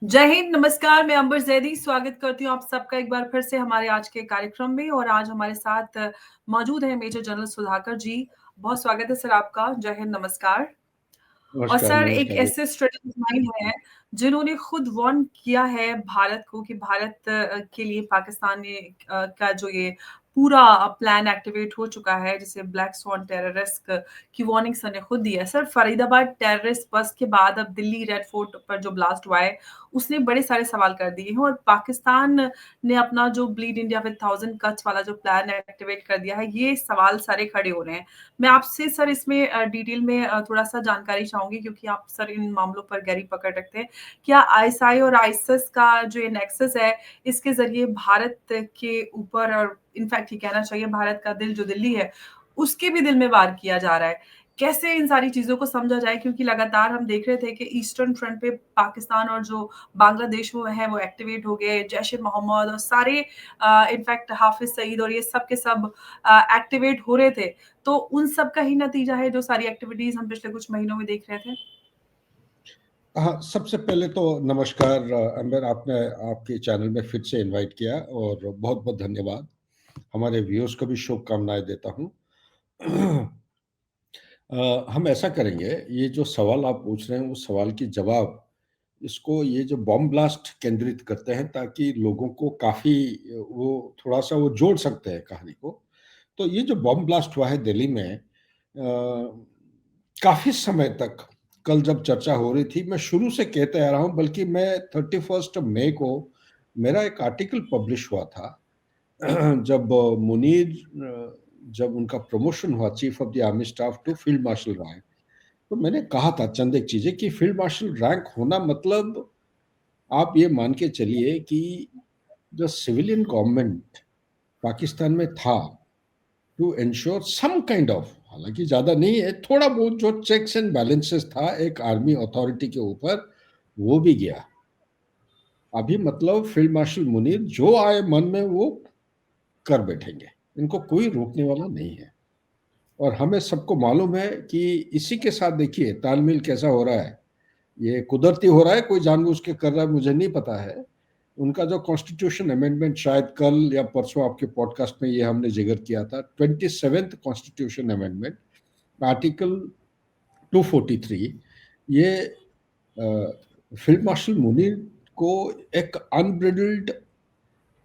जय हिंद, नमस्कार। मैं अंबर जैदी स्वागत करती हूँ आप सबका एक बार फिर से हमारे आज के कार्यक्रम में। और आज हमारे साथ मौजूद है मेजर जनरल सुधाकर जी। बहुत स्वागत है सर आपका। जय हिंद, नमस्कार। और नमस्कार सर एक नमस्कार जी। ऐसे स्ट्रेटेजिस्ट माइंड है जिन्होंने खुद वार्न किया है भारत को कि भारत के लिए पाकिस्तान ने का जो ये पूरा प्लान एक्टिवेट हो चुका है, जिसे ब्लैक स्वॉन टेररिस्ट की वार्निंग सर ने खुद दी है। सर, फरीदाबाद टेररिस्ट बस के बाद अब दिल्ली रेड फोर्ट पर जो ब्लास्ट हुआ है उसने बड़े सारे सवाल कर दिए हैं, और पाकिस्तान ने अपना जो ब्लीड इंडिया विद 1000 कट्स वाला जो प्लान एक्टिवेट कर दिया है, ये सवाल सारे खड़े हो रहे हैं। मैं आपसे सर इसमें डिटेल में थोड़ा सा जानकारी चाहूंगी, क्योंकि आप सर इन मामलों पर गहरी पकड़ रखते हैं। क्या आईएसआई और आईएसएस का जो ये नेक्सस है, इसके जरिए भारत के ऊपर, और इनफैक्ट ये कहना चाहिए भारत का दिल जो दिल्ली है उसके भी दिल में वार किया जा रहा है? कैसे इन सारी चीजों को समझा जाए, क्योंकि लगातार हम देख रहे थे कि ईस्टर्न फ्रंट पे पाकिस्तान और जो बांग्लादेश वो है वो एक्टिवेट हो गए, जैश ए मोहम्मद और सारे इनफैक्ट हाफिज सईद और ये सब के सब एक्टिवेट हो रहे थे। तो उन सब का ही नतीजा है जो सारी एक्टिविटीज हम पिछले कुछ महीनों में देख रहे थे। हाँ, सबसे पहले तो नमस्कार अंबर, आपने आपके चैनल में फिर से इनवाइट किया और बहुत बहुत धन्यवाद। हमारे व्यूअर्स को भी शुभकामनाएं देता हूँ। हम ऐसा करेंगे, ये जो सवाल आप पूछ रहे हैं उस सवाल की जवाब इसको ये जो बॉम्ब ब्लास्ट केंद्रित करते हैं, ताकि लोगों को काफ़ी वो थोड़ा सा वो जोड़ सकते हैं कहानी को। तो ये जो बॉम्ब ब्लास्ट हुआ है दिल्ली में, काफ़ी समय तक कल जब चर्चा हो रही थी, मैं शुरू से कहते आ रहा हूँ, बल्कि मैं 31 मई को मेरा एक आर्टिकल पब्लिश हुआ था। जब मुनीर, जब उनका प्रमोशन हुआ chief of the army staff to field marshal rank, तो मैंने कहा था चंद एक चीजें कि फील्ड मार्शल रैंक होना मतलब आप ये मान के चलिए कि जो सिविलियन गवर्नमेंट पाकिस्तान में था, to ensure some kind of, हालांकि ज्यादा नहीं है, थोड़ा बहुत जो चेक्स एंड बैलेंसेस था एक आर्मी अथॉरिटी के ऊपर, वो भी गया। अभी मतलब फील्ड मार्शल मुनीर जो आए मन में वो कर बैठेंगे, इनको कोई रोकने वाला नहीं है। और हमें सबको मालूम है कि इसी के साथ देखिए तालमेल कैसा हो रहा है। ये कुदरती हो रहा है, कोई जानबूझ के कर रहा है मुझे नहीं पता है। उनका जो कॉन्स्टिट्यूशन अमेंडमेंट, शायद कल या परसों आपके पॉडकास्ट में ये हमने जिक्र किया था, 27th कॉन्स्टिट्यूशन अमेंडमेंट, आर्टिकल 243, ये फील्ड मार्शल मुनीर को एक अनब्रिडल्ड,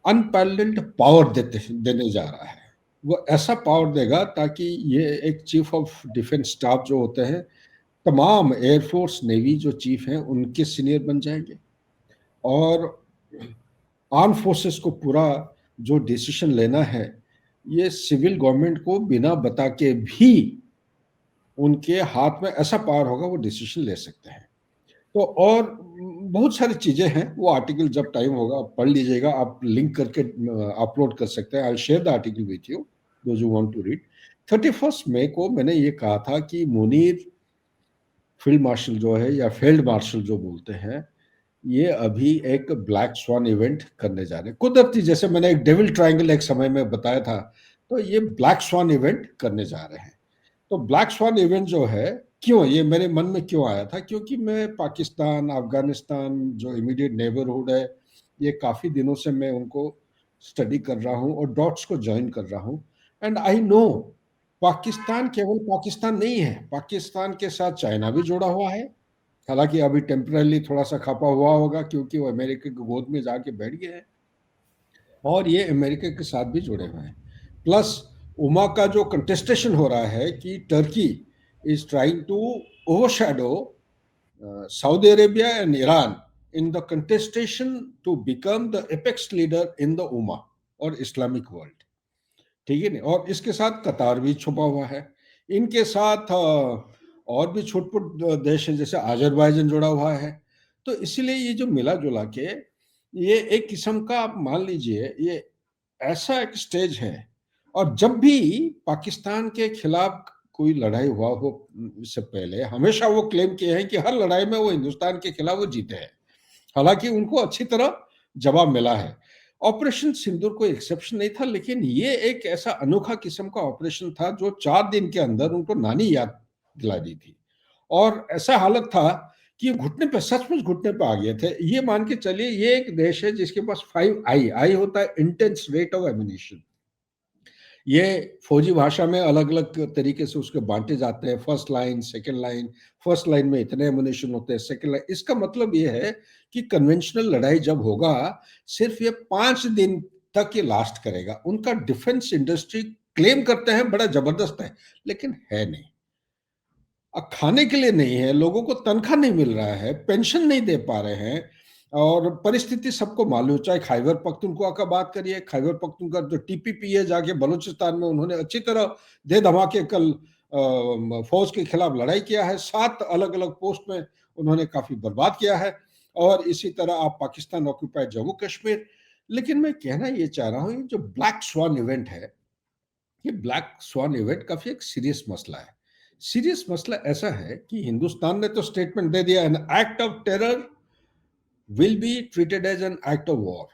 अनपैरेलल्ड पावर देने जा रहा है। वो ऐसा पावर देगा ताकि ये एक चीफ ऑफ डिफेंस स्टाफ जो होते हैं, तमाम एयरफोर्स नेवी जो चीफ हैं उनके सीनियर बन जाएंगे। और आर्म फोर्सेस को पूरा जो डिसीजन लेना है, ये सिविल गवर्नमेंट को बिना बता के भी उनके हाथ में ऐसा पावर होगा, वो डिसीजन ले सकते हैं। तो और बहुत सारी चीजें हैं, वो आर्टिकल जब टाइम होगा आप पढ़ लीजिएगा, आप लिंक करके अपलोड कर सकते हैं। I share the article with you, those who want to read. 31 मई को मैंने ये कहा था कि मुनीर फील्ड मार्शल जो है, या फील्ड मार्शल जो बोलते हैं, ये अभी एक ब्लैक स्वान इवेंट करने जा रहे हैं। कुदरती, जैसे मैंने एक डेविल ट्रायंगल एक समय में बताया था, तो ये ब्लैक स्वान इवेंट करने जा रहे हैं। तो ब्लैक स्वान इवेंट जो है, क्यों ये मेरे मन में क्यों आया था, क्योंकि मैं पाकिस्तान, अफगानिस्तान जो इमीडिएट नेबरहुड है, ये काफ़ी दिनों से मैं उनको स्टडी कर रहा हूँ और डॉट्स को ज्वाइन कर रहा हूँ। एंड आई नो पाकिस्तान केवल पाकिस्तान नहीं है, पाकिस्तान के साथ चाइना भी जुड़ा हुआ है। हालांकि अभी टेम्परली थोड़ा सा खपा हुआ होगा, क्योंकि वो अमेरिका की गोद में जाके बैठ गए हैं, और ये अमेरिका के साथ भी जुड़े हुए हैं। प्लस उमा का जो कंटेस्टेशन हो रहा है कि Turkey is trying to overshadow Saudi Arabia and Iran in the contestation to become the apex leader in the उमा और इस्लामिक वर्ल्ड। ठीक है ना। और इसके साथ कतार भी छुपा हुआ है, इनके साथ और भी छुटपुट देश हैं, जैसे आजरबाईजान जुड़ा हुआ है। तो इसीलिए ये जो मिला जुला के, ये एक किस्म का आप मान लीजिए ये ऐसा एक स्टेज है। और जब भी पाकिस्तान के खिलाफ कोई लड़ाई हुआ हो, इससे पहले हमेशा वो क्लेम किए हैं कि हर लड़ाई में वो हिंदुस्तान के खिलाफ वो जीते हैं। हालांकि उनको अच्छी तरह जवाब मिला है। ऑपरेशन सिंदूर कोई एक्सेप्शन नहीं था, लेकिन ये एक ऐसा अनोखा किस्म का ऑपरेशन था जो 4 दिन के अंदर उनको नानी याद दिला दी थी। और ऐसा हालत था कि ये घुटने पे, सचमुच घुटने पे आ गए थे। ये मान के चलिए ये एक देश है जिसके पास 5 आई, आई होता है इंटेंस रेट ऑफ एमिनेशन। ये फौजी भाषा में अलग-अलग तरीके से उसके बाँटे जाते हैं, first line, second line, first line में इतने एमुनिशन होते हैं, सेकंड लाइन, इसका मतलब ये है कि कन्वेंशनल लड़ाई जब होगा, सिर्फ़ ये 5 दिन तक ये लास्ट करेगा। उनका डिफेंस इंडस्ट्री क्लेम करते हैं बड़ा ज़बरदस्त है, लेकिन है नहीं। खाने के लिए नहीं है, लोगों को तनख्वाह नहीं मिल रहा है, पेंशन नहीं दे पा रहे हैं और परिस्थिति सबको मालूम, चाहे खैबर पख्तूनख्वा का बात करिए, खैबर पख्तूनख्वा जो टीपीपी है जाके बलूचिस्तान में उन्होंने अच्छी तरह दे धमाके कल फौज के खिलाफ लड़ाई किया है, 7 अलग-अलग पोस्ट में उन्होंने काफ़ी बर्बाद किया है और इसी तरह आप पाकिस्तान ऑक्यूपाइड जम्मू कश्मीर। लेकिन मैं कहना ये चाह रहा हूँ, ये जो ब्लैक स्वान इवेंट है, ये ब्लैक स्वान इवेंट काफी एक सीरियस मसला है। सीरियस मसला ऐसा है कि हिंदुस्तान ने तो स्टेटमेंट दे दिया, an act of terror will be treated as an act of war.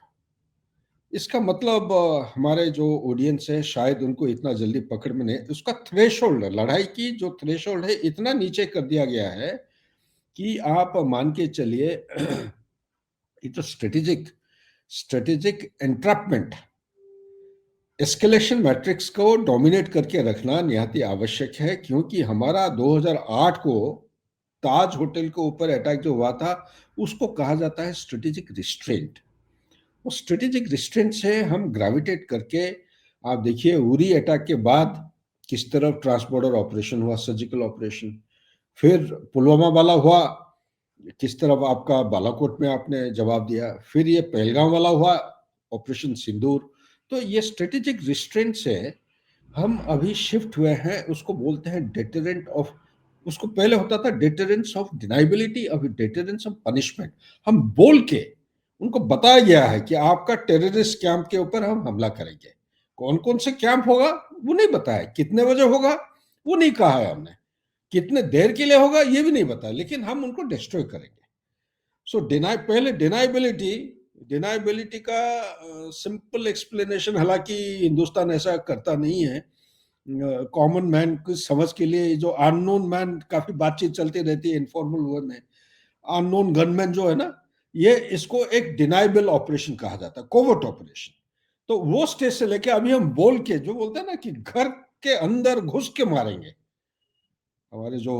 इसका मतलब हमारे जो ऑडियंस है शायद उनको इतना जल्दी पकड़ में नहीं, उसका थ्रेशोल्ड, लड़ाई की जो थ्रेशोल्ड है इतना नीचे कर दिया गया है कि आप मान के चलिए ये तो strategic strategic entrapment, escalation matrix को डोमिनेट करके रखना निहाती आवश्यक है, क्योंकि हमारा 2008 को ताज होटल के ऊपर अटैक जो हुआ था उसको कहा जाता है स्ट्रेटेजिक रिस्ट्रेंट। उस स्ट्रेटेजिक रिस्ट्रेंट से हम ग्रेविटेट करके, आप देखिए उरी अटैक के बाद किस तरह ट्रांसबॉर्डर ऑपरेशन हुआ, सर्जिकल ऑपरेशन, फिर पुलवामा वाला हुआ, किस तरह आपका बालाकोट में आपने जवाब दिया, फिर ये पहलगाम वाला हुआ, ऑपरेशन सिंदूर। तो ये स्ट्रेटेजिक रिस्ट्रेंट से हम अभी शिफ्ट हुए हैं, उसको बोलते हैं डेटरेंट ऑफ, उसको पहले होता था डेटरेंस ऑफ डिनाइबिलिटी, अभी डेटरेंस ऑफ पनिशमेंट। हम बोल के उनको बताया गया है कि आपका टेररिस्ट कैंप के ऊपर हम हमला करेंगे। कौन कौन से कैंप होगा वो नहीं बताया, कितने बजे होगा वो नहीं कहा है हमने, कितने देर के लिए होगा ये भी नहीं बताया, लेकिन हम उनको डिस्ट्रॉय करेंगे। सो डिनाई, पहले डिनाइबिलिटी, डिनाइबिलिटी का सिंपल एक्सप्लेनेशन, हालांकि हिंदुस्तान ऐसा करता नहीं है, कॉमन मैन की समझ के लिए जो अननोन मैन, काफी बातचीत चलती रहती है इनफॉर्मल वे में, अननोन गनमैन जो है ना, ये इसको एक डिनाइबल ऑपरेशन कहा जाता है, कोवर्ट ऑपरेशन। तो वो स्टेज से लेके अभी हम बोल के जो बोलते हैं ना कि घर के अंदर घुस के मारेंगे, हमारे जो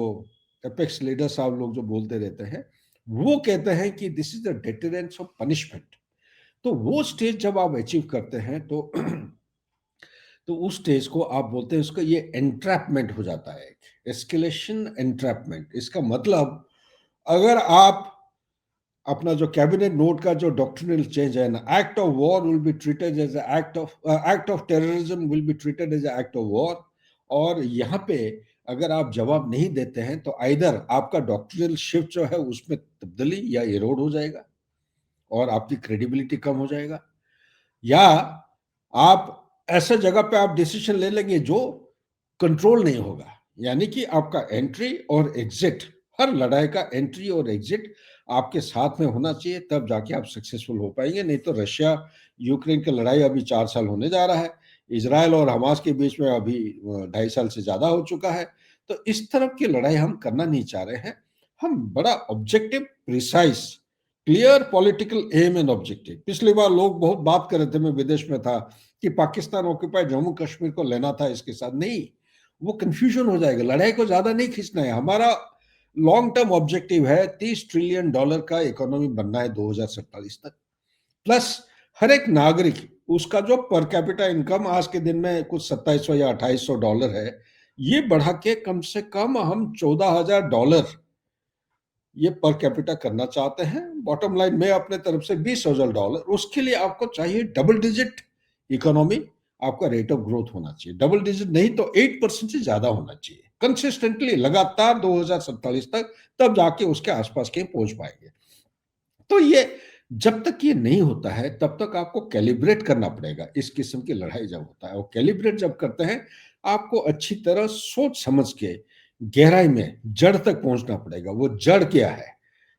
एपेक्स लीडर साहब लोग जो बोलते रहते हैं, वो कहते हैं कि this is the deterrence of punishment. तो वो स्टेज जब आप अचीव करते हैं तो तो उस स्टेज को आप बोलते हैं, उसका ये एंट्रैपमेंट हो जाता है, एस्केलेशन एंट्रैपमेंट। इसका मतलब अगर आप अपना जो कैबिनेट नोट का जो डॉक्ट्रिनल चेंज है ना, act of war will be treated as act of terrorism will be treated as act of war, और यहाँ पे अगर आप जवाब नहीं देते हैं तो आइदर आपका डॉक्ट्रिनल शिफ्ट जो है उसमें तब्दीली या इरोड हो जाएगा और आपकी क्रेडिबिलिटी कम हो जाएगा, या आप ऐसा जगह पे आप डिसीजन ले लेंगे जो कंट्रोल नहीं होगा। यानी कि आपका एंट्री और एग्जिट, हर लड़ाई का एंट्री और एग्जिट आपके साथ में होना चाहिए, तब जाके आप सक्सेसफुल हो पाएंगे। नहीं तो रशिया यूक्रेन की लड़ाई अभी 4 साल होने जा रहा है, इसराइल और हमास के बीच में अभी 2.5 साल से ज्यादा हो चुका है। तो इस तरह की लड़ाई हम करना नहीं चाह रहे हैं। हम बड़ा objective, precise, clear political aim and objective. पिछली बार लोग बहुत बात कर रहे थे, मैं विदेश में था, कि पाकिस्तान ऑक्यूपाइड जम्मू कश्मीर को लेना था इसके साथ, नहीं, वो कंफ्यूजन हो जाएगा। लड़ाई को ज्यादा नहीं खींचना है, हमारा लॉन्ग टर्म ऑब्जेक्टिव है $30 ट्रिलियन का इकोनॉमी बनना है 2047 तक, प्लस हर एक नागरिक, उसका जो पर कैपिटा इनकम आज के दिन में कुछ $2700 या $2800 है, ये बढ़ा के कम से कम हम $14,000 ये पर कैपिटा करना चाहते हैं। बॉटम लाइन में अपने तरफ से $20,000, उसके लिए आपको चाहिए डबल डिजिट इकोनॉमी, आपका रेट ऑफ ग्रोथ होना चाहिए, डबल डिजिट नहीं तो 8% से ज्यादा होना चाहिए कंसिस्टेंटली, लगातार 2047 तक, तब जाके उसके आसपास के पहुंच पाएंगे। तो ये जब तक ये नहीं होता है तब तक आपको कैलिब्रेट करना पड़ेगा। इस किस्म की लड़ाई जब होता है, और कैलिब्रेट जब करते हैं, आपको अच्छी तरह सोच समझ के गहराई में जड़ तक पहुंचना पड़ेगा। वो जड़ क्या है?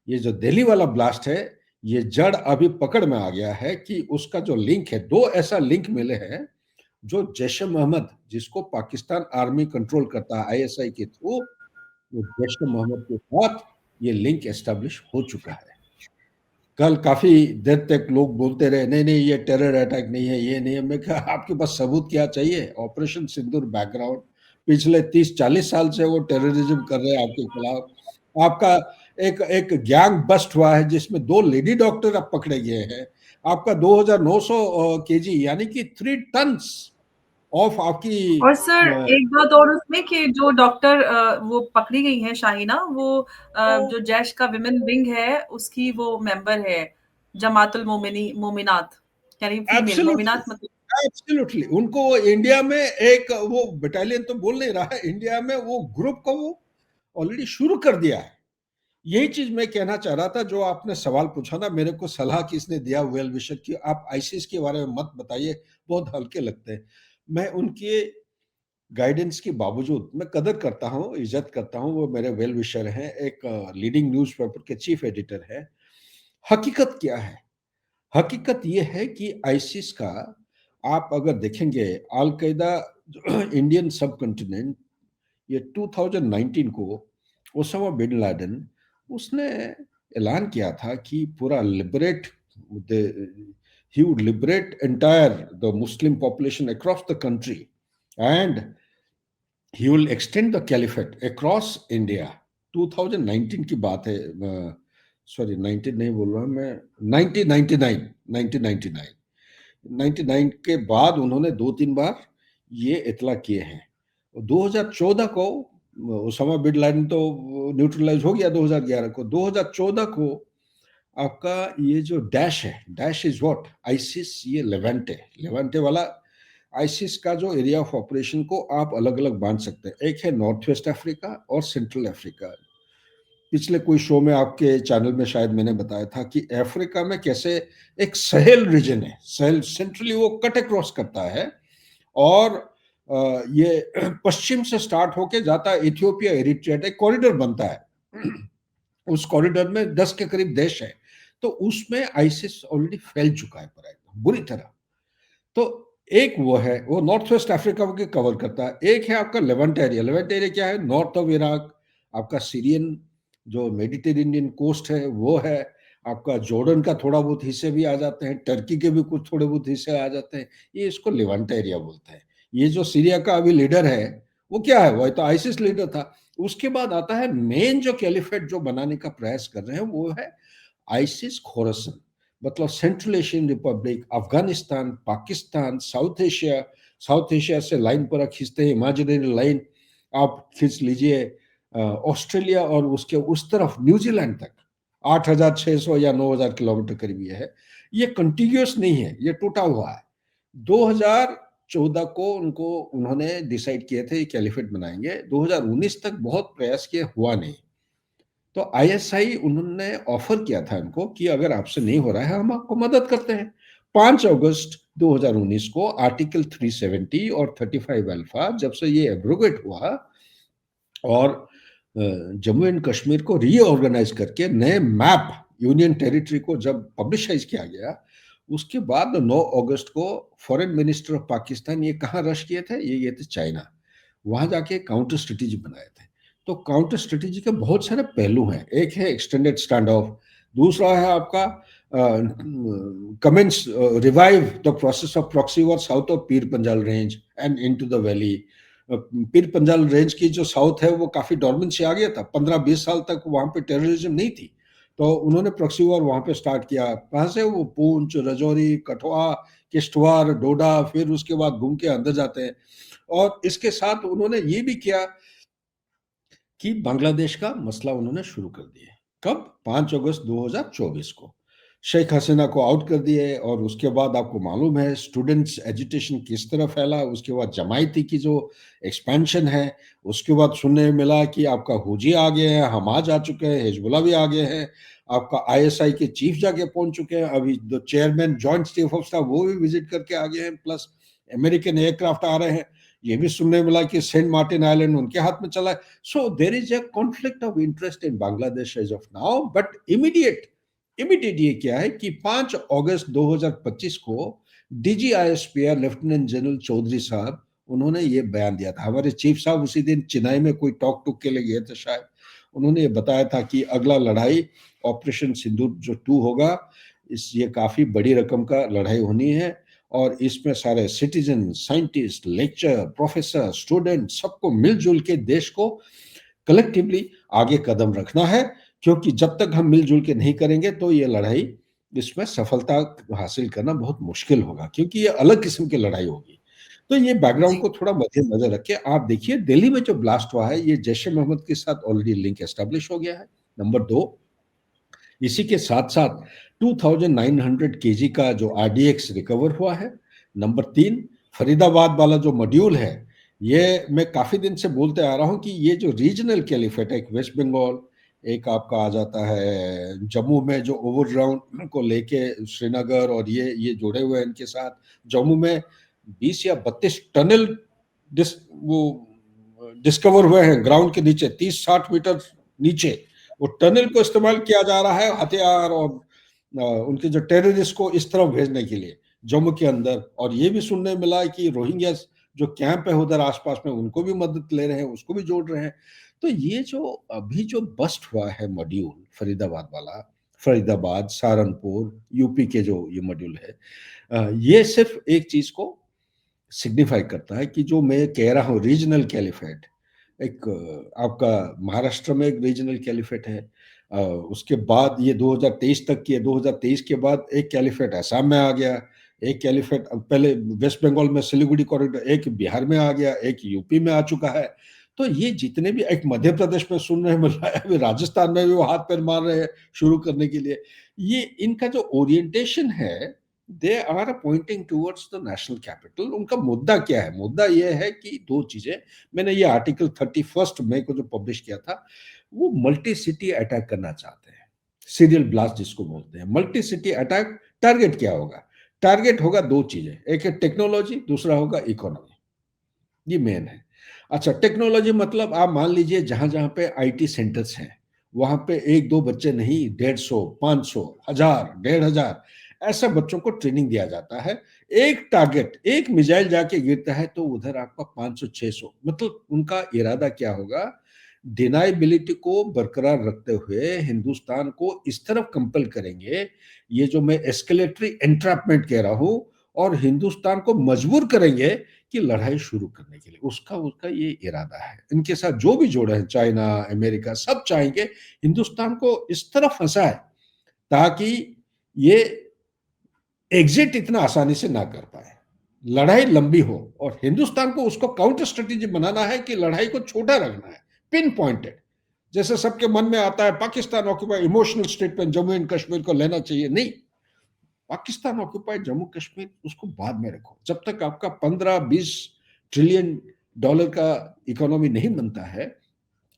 ये जो दिल्ली वाला ब्लास्ट है, ये जड़ अभी पकड़ में आ गया है कि उसका जो लिंक है, दो ऐसा लिंक मिले हैं जो जैश ए मोहम्मद, जिसको पाकिस्तान आर्मी कंट्रोल करता है आईएसआई के थ्रू, वो जैश ए मोहम्मद के साथ ये लिंक एस्टेब्लिश हो चुका है। कल काफी देर तक लोग बोलते रहे नहीं नहीं ये टेरर अटैक नहीं है, ये नहीं है। मैं कहा आपके पास सबूत क्या चाहिए? ऑपरेशन सिंदूर बैकग्राउंड पिछले 30-40 साल से वो टेररिज्म कर रहे हैं आपके खिलाफ। आपका एक एक गैंग बस्ट हुआ है जिसमें 2 लेडी डॉक्टर अब पकड़े गए हैं। आपका 2900 केजी यानी कि 3 टन्स ऑफ आपकी और सर अ, एक बात और उसमें कि जो डॉक्टर वो पकड़ी गई हैं शाहीना, वो जो जैश का विमेन विंग है उसकी वो मेंबर है, जमातुल मोमिनात, यानी फीमेल एब्सोल्युटली, मोमिनात मतलब। एब्सोल्युटली उनको इंडिया में एक वो बटालियन तो बोल नहीं रहा है, इंडिया में वो ग्रुप को वो ऑलरेडी शुरू कर दिया है। यही चीज मैं कहना चाह रहा था जो आपने सवाल पूछा ना, मेरे को सलाह किसने दिया वेल विशर की, आप आईसीस के बारे में मत बताइए, बहुत हल्के लगते हैं। मैं उनके गाइडेंस के बावजूद मैं कदर करता हूँ, इज्जत करता हूँ, वो मेरे वेल विशर हैं, एक लीडिंग न्यूज़पेपर के चीफ एडिटर है। हकीकत क्या है? हकीकत ये है कि आईसिस का आप अगर देखेंगे, अल कायदा इंडियन सब कॉन्टिनेंट, ये 2019 को ओसामा बिन लादेन उसने ऐलान किया था कि पूरा liberate he would liberate entire the Muslim population across the country and he will extend the caliphate across India। 2019 की बात है, सॉरी 19 नहीं बोल रहा मैं, 1999, 1999, 99 के बाद उन्होंने 2-3 बार ये इतला किए हैं। 2014 को ओसामा बिन लादेन तो न्यूट्रलाइज हो गया 2011 को। 2014 को आपका ये जो डैश है, डैश इज व्हाट आईसिस, ये लेवेंटे, लेवेंटे वाला आईसिस का जो एरिया ऑफ ऑपरेशन को आप अलग अलग बांध सकते हैं। एक है नॉर्थ वेस्ट अफ्रीका और सेंट्रल अफ्रीका। पिछले कोई शो में आपके चैनल में शायद मैंने बताया था कि अफ्रीका में कैसे एक सहेल रीजन है, सहेल सेंट्रली वो कट अक्रॉस करता है और ये पश्चिम से स्टार्ट होके जाता है इथियोपिया, एरिट्रिया, एक कॉरिडोर बनता है। उस कॉरिडोर में 10 के करीब देश है, तो उसमें आईसिस ऑलरेडी फैल चुका है पूरा एकदम बुरी तरह। तो एक वो है, वो नॉर्थ वेस्ट अफ्रीका को कवर करता है। एक है आपका लेवेंट एरिया। लेवेंट एरिया क्या है? नॉर्थ ऑफ इराक, आपका सीरियन जो मेडिटेरेनियन कोस्ट है वो है, आपका जॉर्डन का थोड़ा बहुत हिस्से भी आ जाते हैं, टर्की के भी कुछ थोड़े बहुत हिस्से आ जाते हैं। ये इसको लेवेंट एरिया बोलते हैं। ये जो सीरिया का अभी लीडर है वो क्या है? वो तो आईसिस लीडर था। उसके बाद आता है मेन जो कैलिफेट जो बनाने का प्रयास कर रहे हैं वो है आईसिस खोरसन, मतलब central Asian Republic, Afghanistan, Pakistan, south Asia. South Asia से लाइन पर खींचते हैं, इमेजिनरी लाइन आप खींच लीजिए ऑस्ट्रेलिया और उसके उस तरफ न्यूजीलैंड तक 8,600 या 9,000 किलोमीटर करीब ये है। ये कंटिन्यूस नहीं है, ये टूटा हुआ है। 2014 को उनको उन्होंने डिसाइड किए थे कैलिफेट बनाएंगे। 2019 तक बहुत प्रयास किए, हुआ नहीं। तो आईएसआई उन्होंने ऑफर किया था इनको कि अगर आपसे नहीं हो रहा है हम आपको मदद करते हैं। 5 अगस्त 2019 को आर्टिकल 370 और 35 अल्फा जब से ये एब्रोगेट हुआ और जम्मू एंड कश्मीर को रीऑर्गेनाइज करके नए मैप यूनियन टेरिटरी को जब पब्लिशाइज किया गया, उसके बाद 9 अगस्त को फॉरेन मिनिस्टर ऑफ पाकिस्तान ये कहाँ रश किए थे? ये थे चाइना। वहां जाके काउंटर स्ट्रेटेजी बनाए थे। तो काउंटर स्ट्रेटेजी के बहुत सारे पहलू हैं। एक है एक्सटेंडेड स्टैंड ऑफ, दूसरा है आपका commence revive the process of proxy war south of Pir Panjal range and into the valley. Pir Panjal range की जो साउथ है वो काफी डॉर्मेंट से आ गया था, 15-20 साल तक वहां पे टेररिज्म नहीं थी। तो उन्होंने प्रॉक्सी वॉर वहां पे स्टार्ट किया। कहाँ से? वो पूंछ, रजौरी, कठुआ, किश्तवाड़, डोडा, फिर उसके बाद घूम के अंदर जाते हैं। और इसके साथ उन्होंने ये भी किया कि बांग्लादेश का मसला उन्होंने शुरू कर दिया। कब? 5 अगस्त 2024 को शेख हसीना को आउट कर दिए। और उसके बाद आपको मालूम है स्टूडेंट्स एजिटेशन किस तरह फैला। उसके बाद जमायती की जो एक्सपेंशन है, उसके बाद सुनने में मिला कि आपका हुजी आ गए हैं, हमाज आ चुके हैं, हिजबुल्ला भी आ गए हैं, आपका आईएसआई के चीफ जाके पहुंच चुके हैं, अभी जो chairman joint chief of staff वो भी विजिट करके आ गए हैं, प्लस अमेरिकन एयरक्राफ्ट आ रहे हैं। ये भी सुनने मिला कि सेंट मार्टिन आइलैंड उनके हाथ में चला है। So there is a conflict of interest in Bangladesh as of now, but immediate ये क्या है कि 5 अगस्त 2025 को डीजीआईएसपीआर लेफ्टिनेंट जनरल चौधरी साहब उन्होंने ये बयान दिया था। हमारे चीफ साहब उसी दिन चेन्नई में कोई टॉक टूक के लिए गए थे शायद। उन्होंने ये बताया था कि अगला लड़ाई ऑपरेशन सिंदूर जो 2 होगा, ये काफ़ी बड़ी रकम का लड़ाई होनी है और इसमें सारे citizen, scientist, lecturer, professor, student सबको मिल-जुल के देश को कलेक्टिवली आगे कदम रखना है, क्योंकि जब तक हम मिल-जुल के नहीं करेंगे तो ये लड़ाई, इसमें सफलता हासिल करना बहुत मुश्किल होगा, क्योंकि ये अलग किस्म की लड़ाई होगी। तो ये बैकग्राउंड जी, को थोड़ा मद्देनज़र रख के आप देखिए, दिल्ली में जो ब्लास्ट हुआ है, ये जैश-ए-मोहम्मद के साथ ऑलरेडी लिंक एस्टेब्लिश हो गया है, नंबर 2। इसी के साथ-साथ 2900 केजी का जो आरडीएक्स रिकवर हुआ है। नंबर 3, फरीदाबाद वाला जो मॉड्यूल है, ये मैं काफ़ी दिन से बोलते आ रहा हूँ कि ये जो रीजनल कैलिफेट है, एक वेस्ट बंगाल, एक आपका आ जाता है जम्मू में जो ओवरग्राउंड को लेके श्रीनगर और ये जुड़े हुए हैं इनके साथ। जम्मू में 20 या 32 टनल डिस्कवर हुए हैं ग्राउंड के नीचे, 30-60 मीटर नीचे। वो टनल को इस्तेमाल किया जा रहा है हथियार और उनके जो टेररिस्ट को इस तरफ भेजने के लिए जम्मू के अंदर। और ये भी सुनने मिला है कि रोहिंग्या जो कैंप है उधर आसपास में, उनको भी मदद ले रहे हैं, उसको भी जोड़ रहे हैं। तो ये जो अभी जो बस्ट हुआ है मॉड्यूल फरीदाबाद वाला, फरीदाबाद, सहारनपुर, यूपी के जो ये मॉड्यूल है, ये सिर्फ एक चीज को सिग्निफाई करता है कि जो मैं कह रहा हूँ रीजनल कैलिफेट, एक आपका महाराष्ट्र में एक रीजनल कैलिफेट है, उसके बाद ये 2023 तक की है, 2023 के बाद एक कैलिफेट असम में आ गया, एक कैलिफेट पहले वेस्ट बंगाल में सिलीगुड़ी कॉरिडोर, एक बिहार में आ गया, एक यूपी में आ चुका है। तो ये जितने भी, एक मध्य प्रदेश में सुनने मिल रहा है, अभी राजस्थान में भी वो हाथ पैर मार रहे हैं शुरू करने के लिए। ये इनका जो ओरिएंटेशन है, they are pointing towards the national capital. उनका मुद्दा क्या है? मुद्दा ये है कि दो चीजें, मैंने ये आर्टिकल 31 मई को जो पब्लिश किया था, वो मल्टी सिटी अटैक करना चाहते हैं, सीरियल ब्लास्ट जिसको बोलते हैं। मल्टी सिटी अटैक टारगेट क्या होगा? टारगेट होगा दो चीजें, एक है टेक्नोलॉजी, दूसरा होगा इकोनॉमी। ये मेन है। अच्छा, टेक्नोलॉजी मतलब आप मान लीजिए जहां जहां पे आईटी सेंटर्स हैं, वहां पे एक दो बच्चे नहीं, 150, 500, 1000, 1500 ऐसे बच्चों को ट्रेनिंग दिया जाता है। एक टारगेट, एक मिसाइल जाके गिरता है तो उधर आपका 500, 600, मतलब उनका इरादा क्या होगा? डिनाइबिलिटी को बरकरार रखते हुए हिंदुस्तान को इस तरफ कंपल करेंगे, ये जो मैं एस्केलेटरी एंट्रैपमेंट कह रहा हूं, और हिंदुस्तान को मजबूर करेंगे कि लड़ाई शुरू करने के लिए। उसका उसका ये इरादा है। इनके साथ जो भी जोड़े हैं, चाइना, अमेरिका, सब चाहेंगे हिंदुस्तान को इस तरफ फंसाए ताकि ये एग्जिट इतना आसानी से ना कर पाए, लड़ाई लंबी हो। और हिंदुस्तान को उसको काउंटर स्ट्रेटेजी बनाना है कि लड़ाई को छोटा रखना है, पिन पॉइंटेड। जैसे सबके मन में आता है Pakistan occupy, emotional statement, Jammu and Kashmir को लेना चाहिए, नहीं। पाकिस्तान ऑक्यूपाइड जम्मू कश्मीर उसको बाद में रखो। जब तक आपका 15-20 ट्रिलियन डॉलर का इकोनॉमी नहीं बनता है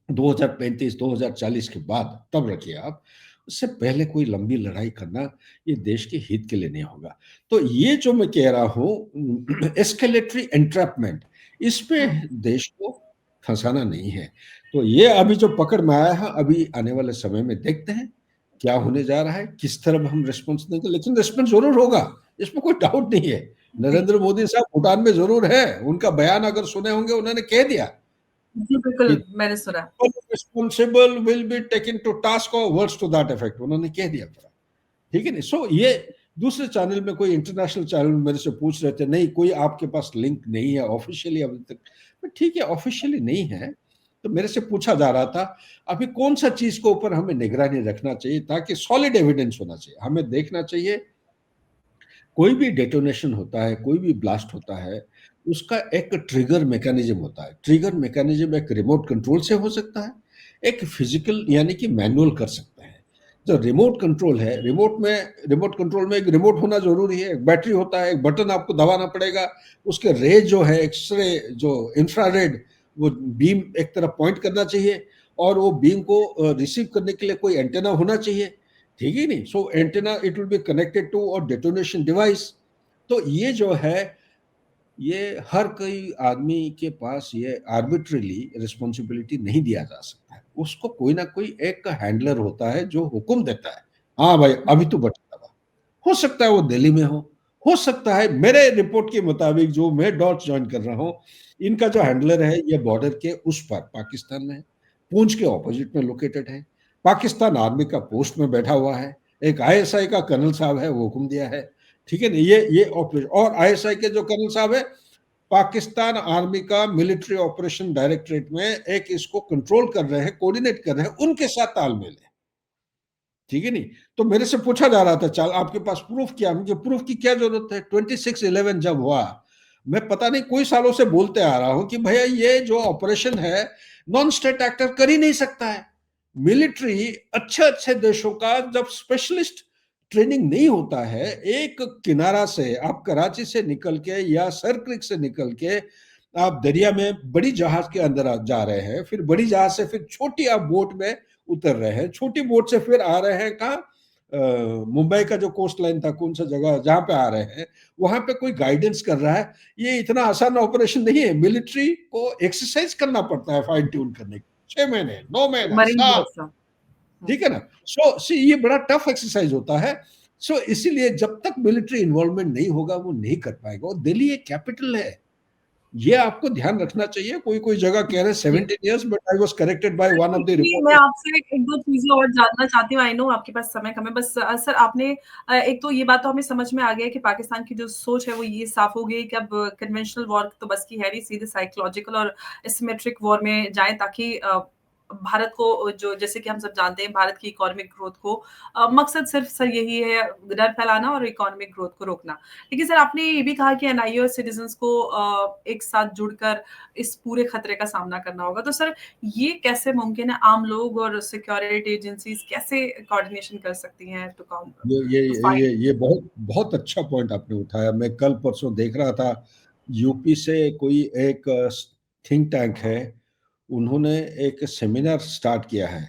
2035 2040 के बाद, तब रखिए आप। उससे पहले कोई लंबी लड़ाई करना ये देश के हित के लिए नहीं होगा। तो ये जो मैं कह रहा हूं एस्केलेटरी एंट्रैपमेंट, इस पे हुँ, देश को फंसाना नहीं है। तो ये अभी जो पकड़ में आया है, अभी आने वाले समय में देखते हैं क्या होने जा रहा है, किस तरह हम रिस्पॉन्स देंगे, लेकिन रिस्पॉन्स जरूर होगा, इसमें कोई डाउट नहीं है। जी। नरेंद्र मोदी साहब भूटान में जरूर है, उनका बयान अगर सुने होंगे, उन्होंने कह दिया जी, बिल्कुल, कि मैंने सुना। Responsible will be taken to task और वर्ड्स टू दैट इफेक्ट, उन्होंने कह दिया पूरा। ठीक है नहीं? सो ये दूसरे चैनल में, कोई इंटरनेशनल चैनल में मेरे से पूछ रहे थे, नहीं कोई आपके पास लिंक नहीं है ऑफिशियली अभी तक। ठीक है, ऑफिशियली नहीं है तो मेरे से पूछा जा रहा था अभी कौन सा चीज के ऊपर हमें निगरानी रखना चाहिए, ताकि सॉलिड एविडेंस होना चाहिए। हमें देखना चाहिए कोई भी डेटोनेशन होता है, कोई भी ब्लास्ट होता है, उसका एक ट्रिगर मैकेनिज्म होता है। ट्रिगर मैकेनिज्म एक रिमोट कंट्रोल से हो सकता है, एक फिजिकल यानी कि मैनुअल कर सकते हैं। जो रिमोट कंट्रोल है, रिमोट कंट्रोल में एक रिमोट होना जरूरी है, एक बैटरी होता है, एक बटन आपको दबाना पड़ेगा, उसके रेज जो है, एक्सरे जो इंफ्रारेड, वो बीम एक तरफ पॉइंट करना चाहिए, और वो बीम को रिसीव करने के लिए कोई एंटेना होना चाहिए। ठीक है नहीं? So antenna it will be connected to और डेटोनेशन डिवाइस। तो ये जो है, ये हर कोई आदमी के पास ये आर्बिट्रीली रिस्पॉन्सिबिलिटी नहीं दिया जा सकता है। उसको कोई ना कोई एक हैंडलर होता है जो हुक्म देता है, हाँ भाई अभी तो बटन दबा। हो सकता है वो दिल्ली में हो सकता है, मेरे रिपोर्ट के मुताबिक जो मैं डॉट ज्वाइन कर रहा हूँ, इनका जो हैंडलर है ये बॉर्डर के उस पर पाकिस्तान में है, पूंछ के ऑपोजिट में लोकेटेड है। पाकिस्तान आर्मी का पोस्ट में बैठा हुआ है, एक आईएसआई का कर्नल साहब है, वो हुक्म दिया है, ठीक है ना। ये ऑपरेशन, और आईएसआई के जो कर्नल साहब है, पाकिस्तान आर्मी का मिलिट्री ऑपरेशन डायरेक्टरेट में एक इसको कंट्रोल कर रहे हैं, कोऑर्डिनेट कर रहे हैं, उनके साथ तालमेल है, ठीक है नहीं। तो मेरे से पूछा जा रहा था, चल आपके पास प्रूफ क्या? मुझे प्रूफ की क्या जरूरत है? 26/11 जब हुआ, मैं पता नहीं कोई सालों से बोलते आ रहा हूं कि भैया ये जो ऑपरेशन है नॉन स्टेट एक्टर कर ही नहीं सकता है। मिलिट्री अच्छे अच्छे देशों का जब स्पेशलिस्ट ट्रेनिंग नहीं होता है, एक किनारा से आप कराची से निकल के या सर क्रिक से निकल के आप दरिया में बड़ी जहाज के अंदर जा रहे हैं, फिर बड़ी जहाज से फिर छोटी आप बोट में उतर रहे हैं, छोटी बोट से फिर आ रहे हैं कहाँ, मुंबई का जो कोस्ट लाइन था, कौन सा जगह जहां पे आ रहे हैं, वहां पे कोई गाइडेंस कर रहा है। ये इतना आसान ऑपरेशन नहीं है, मिलिट्री को एक्सरसाइज करना पड़ता है फाइन ट्यून करने के, 6 महीने, 9 महीना, मरीन साल, ड्राइव सा। ठीक है ना। सो ये बड़ा टफ एक्सरसाइज होता है। सो इसीलिए जब तक मिलिट्री इन्वॉल्वमेंट नहीं होगा वो नहीं कर पाएगा। और दिल्ली एक कैपिटल है, ये आपको ध्यान रखना चाहिए। कोई कोई जगह कह रहे हैं जी। 17 years, but I was corrected by one of the actually मैं रिपोर्टर। आपसे 1-2 चीज़ें और जानना चाहती हूँ। आई नो आपके पास समय कम है। बस सर आपने एक तो ये बात तो हमें समझ में आ गया है कि पाकिस्तान की जो सोच है वो ये साफ़ हो गई कि अब कन्वेंशनल वॉर तो बस की है नहीं, सीधे साइकोलॉजिकल और एसिमेट्रिक वॉर में जाएँ ताकि भारत को जो जैसे कि हम सब जानते हैं भारत की इकोनॉमिक ग्रोथ को मकसद सिर्फ़ सर यही है डर फैलाना और इकोनॉमिक ग्रोथ को रोकना। लेकिन सर आपने ये भी कहा कि एनआईए और सिटिज़न्स को एक साथ जुड़कर इस पूरे खतरे का सामना करना होगा। तो सर ये कैसे मुमकिन है? आम लोग और सिक्योरिटी एजेंसीज़ कैसे कोऑर्डिनेशन कर सकती हैं ये ये टू फाइट? ये बहुत बहुत अच्छा पॉइंट आपने उठाया। मैं कल परसों देख रहा था, यूपी से कोई एक थिंक टैंक है, उन्होंने एक सेमिनार स्टार्ट किया है,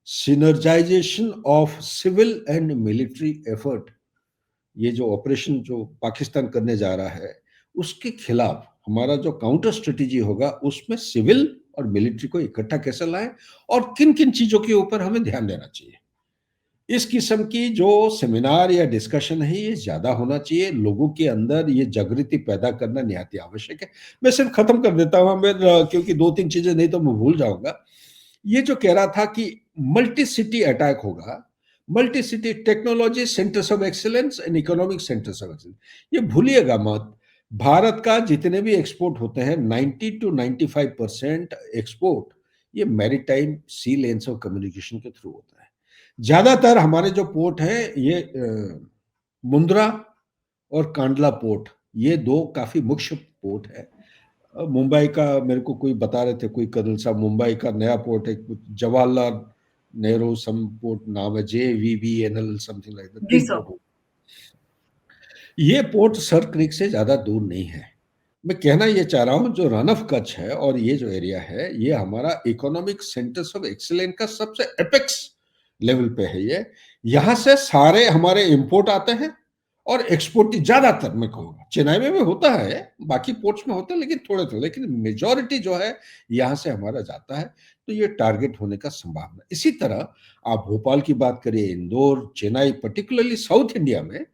synergization of civil and military effort. ये जो ऑपरेशन जो पाकिस्तान करने जा रहा है, उसके खिलाफ हमारा जो काउंटर स्ट्रेटेजी होगा, उसमें सिविल और मिलिट्री को इकट्ठा कैसे लाएं और किन किन चीजों के ऊपर हमें ध्यान देना चाहिए। इस किस्म की जो सेमिनार या डिस्कशन है, ये ज्यादा होना चाहिए। लोगों के अंदर ये जागृति पैदा करना निहायत आवश्यक है। मैं सिर्फ खत्म कर देता हूं, मैं क्योंकि 2-3 चीजें नहीं तो मैं भूल जाऊंगा। ये जो कह रहा था कि मल्टी सिटी अटैक होगा, multi city technology centres of excellence and economic centres of excellence, ये भूलिएगा मत। भारत का जितने भी एक्सपोर्ट होते हैं, 90 to 95% एक्सपोर्ट ये maritime sea lanes of communication के थ्रू होता है। ज्यादातर हमारे जो पोर्ट हैं, ये मुंद्रा और कांडला पोर्ट, ये दो काफी मुख्य पोर्ट है। मुंबई का मेरे को कोई बता रहे थे, कोई कर्नल साहब, मुंबई का नया पोर्ट है, कुछ जवाहरलाल नेहरू सम पोर्ट नाम है, JVBNL समथिंग लाइक दैट, जी 3 सर। पोर्ट। ये पोर्ट सर क्रिक से ज्यादा दूर नहीं है। मैं कहना ये चाह रहा हूं, जो रन ऑफ कच्छ है और ये जो एरिया है, ये हमारा इकोनॉमिक सेंटर्स ऑफ एक्सीलेंस का सबसे एपेक्स लेवल पे है। ये यहाँ से सारे हमारे इंपोर्ट आते हैं और एक्सपोर्ट ज्यादातर में कहूँगा, चेन्नई में भी होता है, बाकी पोर्ट्स में होता है, लेकिन थोड़े थोड़े, लेकिन मेजोरिटी जो है यहाँ से हमारा जाता है। तो ये टारगेट होने का संभावना। इसी तरह आप भोपाल की बात करिए, Indore, Chennai, particularly south India में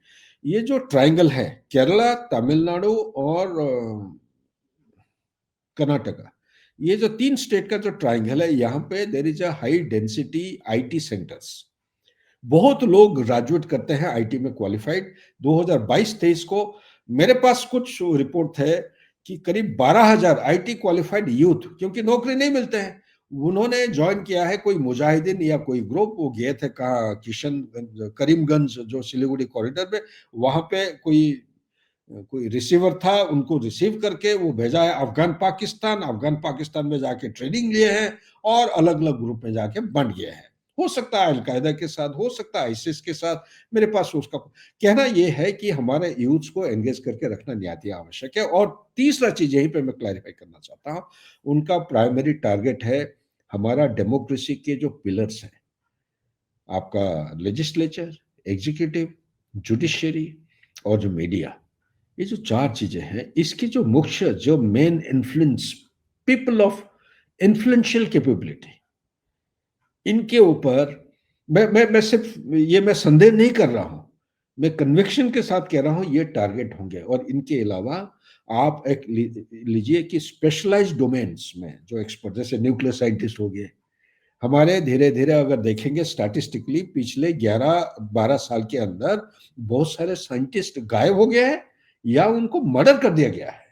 ये जो ट्रायंगल है, केरला, तमिलनाडु और कर्नाटका, ये जो 3 स्टेट का जो ट्रायंगल है, यहाँ पे there is a high density IT centres. बहुत लोग ग्रेजुएट करते हैं आईटी में क्वालिफाइड। 2022-23 को मेरे पास कुछ रिपोर्ट है कि करीब 12,000 आईटी क्वालिफाइड यूथ, क्योंकि नौकरी नहीं मिलते हैं, उन्होंने ज्वाइन किया है कोई मुजाहिदीन या कोई ग्रुप। वो गए थे कहा, किशनगंज, करीमगंज जो सिलीगुड़ी कॉरिडोर पे, वहां पे कोई कोई रिसीवर था, उनको रिसीव करके वो भेजा है अफगान पाकिस्तान। अफगान पाकिस्तान में जाके ट्रेनिंग लिए हैं और अलग अलग ग्रुप में जाके बन गए हैं। हो सकता है अलकायदा के साथ, हो सकता है आईसिस के साथ, मेरे पास उसका कहना यह है कि हमारे यूथ्स को एंगेज करके रखना निहायत आवश्यक है। और तीसरा चीज यहीं पे मैं क्लैरिफाई करना चाहता हूं, उनका प्राइमरी टारगेट है हमारा डेमोक्रेसी के जो पिलर्स हैं, आपका लेजिस्लेचर, एग्जीक्यूटिव, जुडिशियरी और जो मीडिया, ये जो 4 चीजें हैं, इसकी जो मुख्य जो main influence, people of influential capability, इनके ऊपर मैं सिर्फ ये मैं संदेह नहीं कर रहा हूं, मैं कन्विक्शन के साथ कह रहा हूं, ये टारगेट होंगे। और इनके अलावा आप एक लीजिए कि स्पेशलाइज्ड डोमेन्स में जो एक्सपर्ट, जैसे न्यूक्लियर साइंटिस्ट हो गए, हमारे धीरे-धीरे अगर देखेंगे स्टैटिस्टिकली पिछले 11-12 साल के अंदर बहुत सारे साइंटिस्ट गायब हो गए हैं या उनको मर्डर कर दिया गया है।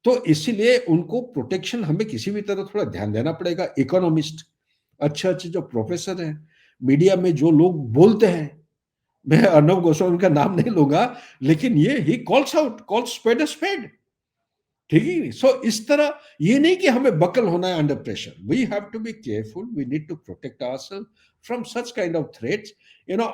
तो इसीलिए उनको प्रोटेक्शन हमें किसी भी तरह थोड़ा ध्यान देना पड़ेगा। इकोनॉमिस्ट, अच्छे-अच्छे जो प्रोफेसर हैं, मीडिया में जो लोग बोलते हैं, मैं अर्नब गोस्वामी का नाम नहीं लूँगा, लेकिन ये ही calls out, calls spade a spade. ठीक है? सो इस तरह ये नहीं कि हमें बकल होना है under pressure. We have to be careful, we need to protect ourself from such kind of threats. You know,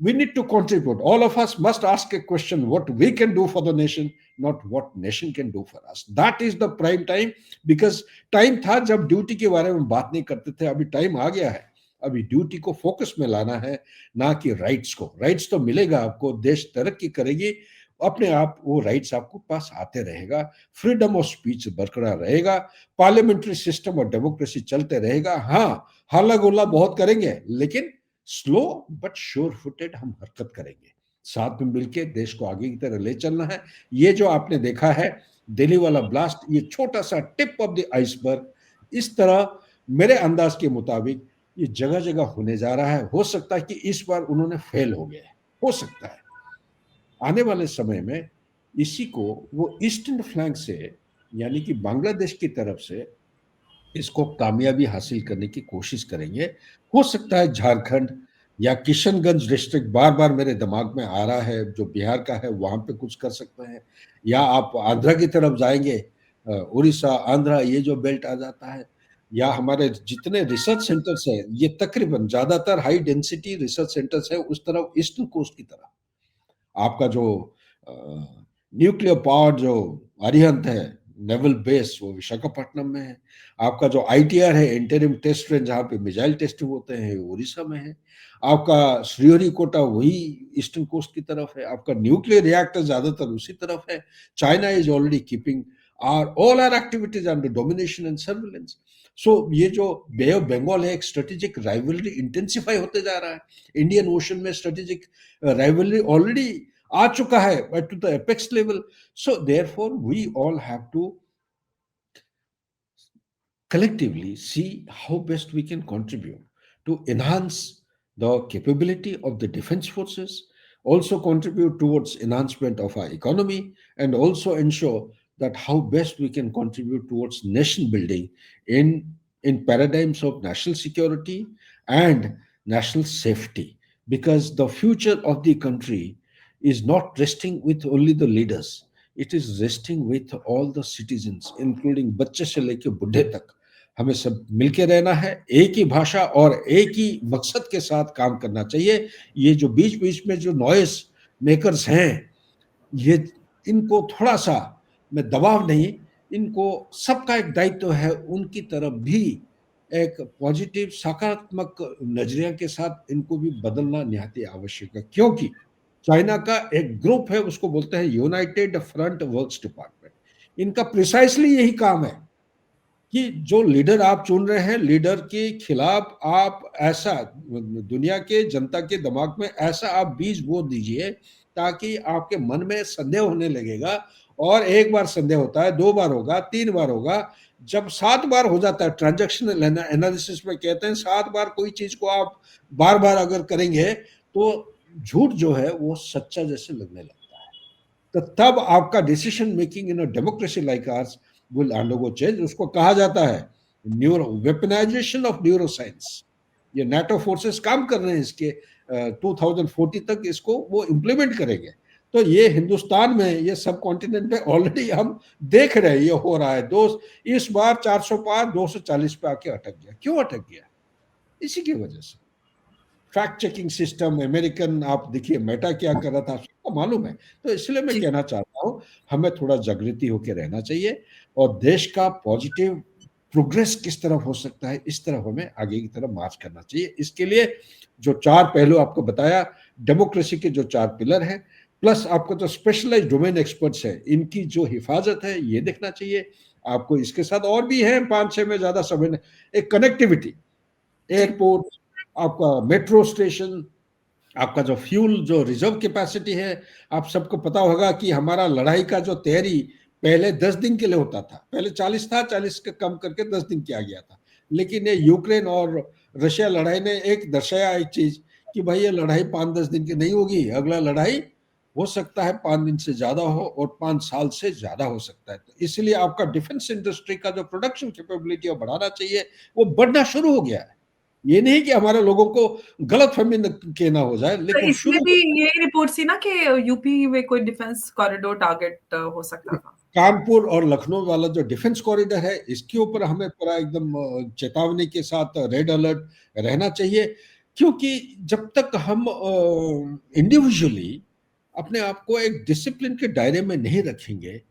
we need to contribute. All of us must ask a question: what we can do for the nation, not what nation can do for us. That is the prime time, because time था जब duty के बारे में बात नहीं करते थे। अभी टाइम आ गया है, अभी ड्यूटी को फोकस में लाना है, ना कि राइट्स को। राइट्स तो मिलेगा आपको, देश तरक्की करेगी, अपने आप वो राइट्स आपको पास आते रहेगा, फ्रीडम ऑफ स्पीच बरकरार रहेगा, पार्लियामेंट्री सिस्टम और डेमोक्रेसी चलते रहेगा। हाँ, हल्ला गुल्ला बहुत करेंगे, लेकिन स्लो बट श्योर फुटेड हम हरकत करेंगे, साथ में मिलकर देश को आगे की तरह ले चलना है। ये जो आपने देखा है दिल्ली वाला ब्लास्ट, ये छोटा सा टिप ऑफ द आइसबर्ग। इस तरह मेरे अंदाज के मुताबिक ये जगह जगह होने जा रहा है। हो सकता है कि इस बार उन्होंने फेल हो गए, हो सकता है आने वाले समय में इसी को वो ईस्टर्न फ्लैंक से, यानी कि बांग्लादेश की तरफ से इसको कामयाबी हासिल करने की कोशिश करेंगे। हो सकता है झारखंड या किशनगंज डिस्ट्रिक्ट, बार बार मेरे दिमाग में आ रहा है, जो बिहार का है, वहां पे कुछ कर सकते हैं। या आप आंध्रा की तरफ जाएंगे, उड़ीसा आंध्रा ये जो बेल्ट आ जाता है, या हमारे जितने रिसर्च सेंटर्स हैं, ये तकरीबन ज्यादातर हाई डेंसिटी रिसर्च सेंटर्स है उस तरफ, ईस्टर्न कोस्ट की तरफ। आपका जो न्यूक्लियर पावर जो अरिहंत है, नेवल बेस, वो विशाखापट्टनम में है। आपका जो आईटीआर है, इंटरिम टेस्ट रेंज, जहाँ पे मिसाइल टेस्टिंग होते हैं, उड़ीसा में है। आपका श्रीहरिकोटा वही ईस्टर्न कोस्ट की तरफ है। आपका न्यूक्लियर रिएक्टर ज्यादातर उसी तरफ है। China is already keeping our all our activities under domination and surveillance. So ये जो बे ऑफ बंगाल है, एक स्ट्रेटेजिक राइवलरी इंटेंसिफाई होते जा रहा है। इंडियन ओशन में स्ट्रेटेजिक राइवलरी ऑलरेडी आ चुका है to the apex level. So therefore we all have to collectively see how best we can contribute to enhance the capability of the defense forces, also contribute towards enhancement of our economy, and also ensure that how best we can contribute towards nation building in paradigms of national security and national safety, because the future of the country is not resting with only the leaders, it is resting with all the citizens, including बच्चे से लेके बुढ़े तक। हमें सब मिलके रहना है, एक ही भाषा और एक ही मकसद के साथ काम करना चाहिए। ये जो बीच बीच में जो नॉइस मेकर्स हैं, ये इनको थोड़ा सा, मैं दबाव नहीं, इनको सबका एक दायित्व है, उनकी तरफ भी एक पॉजिटिव सकारात्मक नजरिया के साथ इनको भी बदलना निहायत आवश्यक है। क्योंकि चाइना का एक ग्रुप है, उसको बोलते हैं यूनाइटेड फ्रंट वर्क्स डिपार्टमेंट। इनका प्रिसाइसली यही काम है कि जो लीडर आप चुन रहे हैं, लीडर के खिलाफ आप ऐसा दुनिया के जनता के दिमाग में ऐसा आप बीज बो दीजिए ताकि आपके मन में संदेह होने लगेगा। और एक बार संदेह होता है, दो बार होगा, तीन बार होगा, जब 7 बार हो जाता है, ट्रांजैक्शनल एनालिसिस में कहते हैं 7 बार कोई चीज को आप बार बार अगर करेंगे तो झूठ जो है वो सच्चा जैसे लगने लगता है। तो तब आपका decision making in a democracy like ours will undergo change. उसको कहा जाता है neuro weaponization of neuroscience. ये नाटो फोर्सेस काम कर रहे हैं इसके 2040 तक इसको वो इम्प्लीमेंट करेंगे। तो ये हिंदुस्तान में, ये सब कॉन्टिनेंट में ऑलरेडी हम देख रहे हैं ये हो रहा है। दो इस बार 400 पार 240 पे आके अटक गया। क्यों अटक गया? इसी की वजह से फैक्ट चेकिंग सिस्टम अमेरिकन, आप देखिए मेटा क्या कर रहा था, सबको मालूम है। तो इसलिए मैं जी। कहना चाहता हूँ हमें थोड़ा जागृति होकर रहना चाहिए और देश का पॉजिटिव प्रोग्रेस किस तरफ हो सकता है, इस तरफ हमें आगे की तरफ मार्च करना चाहिए। इसके लिए जो 4 पहलू आपको बताया, डेमोक्रेसी के जो 4 पिलर हैं, प्लस आपको जो स्पेशलाइज्ड डोमेन एक्सपर्ट्स है, इनकी जो हिफाजत है ये देखना चाहिए आपको। इसके साथ और भी हैं 5-6 में ज्यादा समय, एक कनेक्टिविटी, जी। एयरपोर्ट, आपका मेट्रो स्टेशन, आपका जो फ्यूल जो रिजर्व कैपेसिटी है। आप सबको पता होगा कि हमारा लड़ाई का जो तैयारी पहले 10 दिन के लिए होता था, पहले 40 था, 40 का कम करके 10 दिन किया गया था। लेकिन ये यूक्रेन और रशिया लड़ाई ने एक दर्शाया एक चीज कि भाई ये लड़ाई 5-10 दिन की नहीं होगी, अगला लड़ाई हो सकता है 5 दिन से ज्यादा हो और 5 साल से ज्यादा हो सकता है। तो इसलिए आपका डिफेंस इंडस्ट्री का जो प्रोडक्शन कैपेबिलिटी है बढ़ाना चाहिए, वो बढ़ना शुरू हो गया है। ये नहीं कि हमारे लोगों को गलतफहमी के ना हो जाए, तो लेकिन इसमें शुरू भी ये रिपोर्ट थी ना कि यूपी में कोई डिफेंस कॉरिडोर टारगेट हो सकता था। कानपुर और लखनऊ वाला जो डिफेंस कॉरिडोर है, इसके ऊपर हमें पूरा एकदम चेतावनी के साथ रेड अलर्ट रहना चाहिए, क्योंकि जब तक हम इंडिविजुअली अपने आप को एक डिसिप्लिन के दायरे में नहीं रखेंगे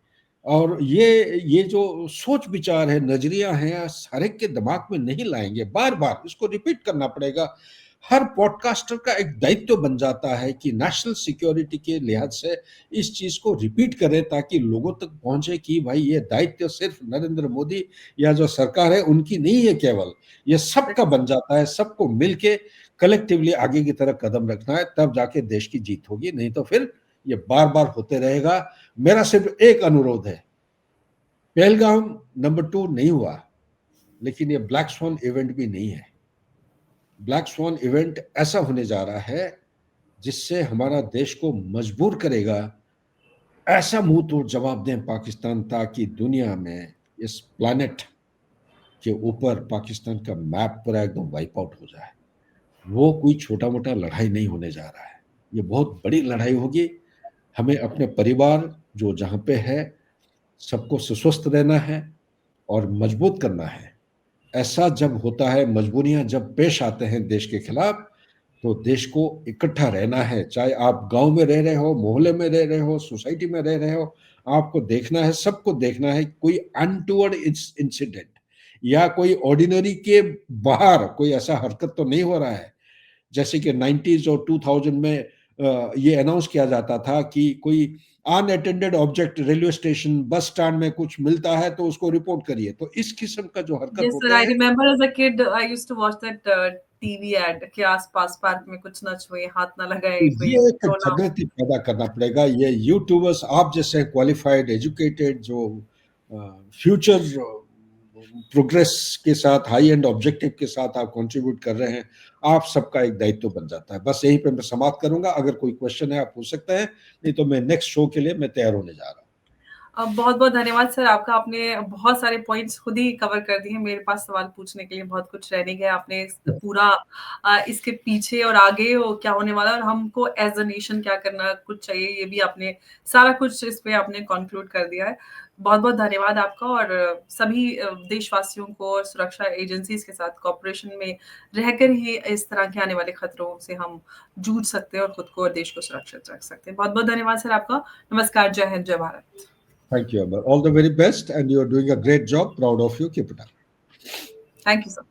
और ये जो सोच विचार है, नजरिया है, हर एक के दिमाग में नहीं लाएंगे, बार बार इसको रिपीट करना पड़ेगा। हर पॉडकास्टर का एक दायित्व बन जाता है कि नेशनल सिक्योरिटी के लिहाज से इस चीज को रिपीट करें, ताकि लोगों तक पहुंचे कि भाई ये दायित्व सिर्फ नरेंद्र मोदी या जो सरकार है उनकी नहीं है, केवल ये सबका बन जाता है। सबको मिलके कलेक्टिवली आगे की तरफ कदम रखना है, तब जाके देश की जीत होगी, नहीं तो फिर ये बार बार होते रहेगा। मेरा सिर्फ एक अनुरोध है, पहलगाम नंबर 2 नहीं हुआ, लेकिन ये ब्लैक स्वॉन इवेंट भी नहीं है। ब्लैक स्वॉन इवेंट ऐसा होने जा रहा है जिससे हमारा देश को मजबूर करेगा, ऐसा मुंह तोड़ जवाब दें पाकिस्तान, ताकि दुनिया में इस प्लैनेट के ऊपर पाकिस्तान का मैप पूरा एकदम वाइप आउट हो जाए। वो कोई छोटा मोटा लड़ाई नहीं होने जा रहा है, ये बहुत बड़ी लड़ाई होगी। हमें अपने परिवार जो जहाँ पे है सबको सुस्वस्थ रहना है और मजबूत करना है। ऐसा जब होता है, मजबूरियां जब पेश आते हैं देश के खिलाफ, तो देश को इकट्ठा रहना है। चाहे आप गांव में रह रहे हो, मोहल्ले में रह रहे हो, सोसाइटी में रह रहे हो, आपको देखना है, सबको देखना है कोई अनटूवर्ड इंसिडेंट या कोई ऑर्डिनरी के बाहर कोई ऐसा हरकत तो नहीं हो रहा है। जैसे कि 90s और 2000 में ये अनाउंस किया जाता था कि कोई unattended object railway station, bus stand में कुछ मिलता है तो उसको रिपोर्ट करिए। तो इस किस्म का जो हरकत Yes, sir. होते I हैं, remember as a kid, I used to watch that TV ad कि आसपास पार्क में कुछ ना छुए, हाथ ना लगाए, कोई ये एक रोना हो। जागृति पैदा करना पड़ेगा। ये यूट्यूबर्स, आप जैसे क्वालिफाइड एजुकेटेड जो फ्यूचर प्रोग्रेस के साथ, हाई एंड ऑब्जेक्टिव के साथ आप कंट्रीब्यूट कर रहे हैं, आप सबका एक दायित्व बन जाता है। बस यहीं पे मैं समाप्त करूंगा। अगर कोई क्वेश्चन है आप पूछ सकते हैं, नहीं तो मैं नेक्स्ट शो के लिए मैं तैयार होने जा रहा हूँ। बहुत-बहुत धन्यवाद सर आपका। आपने बहुत सारे पॉइंट्स खुद ही कवर कर दिए। मेरे पास सवाल पूछने के लिए बहुत कुछ रह नहीं गया। आपने पूरा इसके पीछे और आगे वो क्या होने वाला है और हमको एज़ अ नेशन क्या करना कुछ चाहिए, ये भी आपने सारा कुछ इस पे आपने कॉन्क्लूड कर दिया है। बहुत-बहुत धन्यवाद आपका और सभी देशवासियों को और सुरक्षा एजेंसीज़ के साथ कोऑपरेशन में रहकर ही इस तरह के आने वाले खतरों से हम जूझ सकते हैं और खुद को और देश को सुरक्षित रख सकते हैं। बहुत-बहुत धन्यवाद सर आपका। नमस्कार, जय हिंद, जय Bharat. Thank you, Amber. All the very best, and you're doing a great job. Proud of you. Keep it up. Thank you, sir.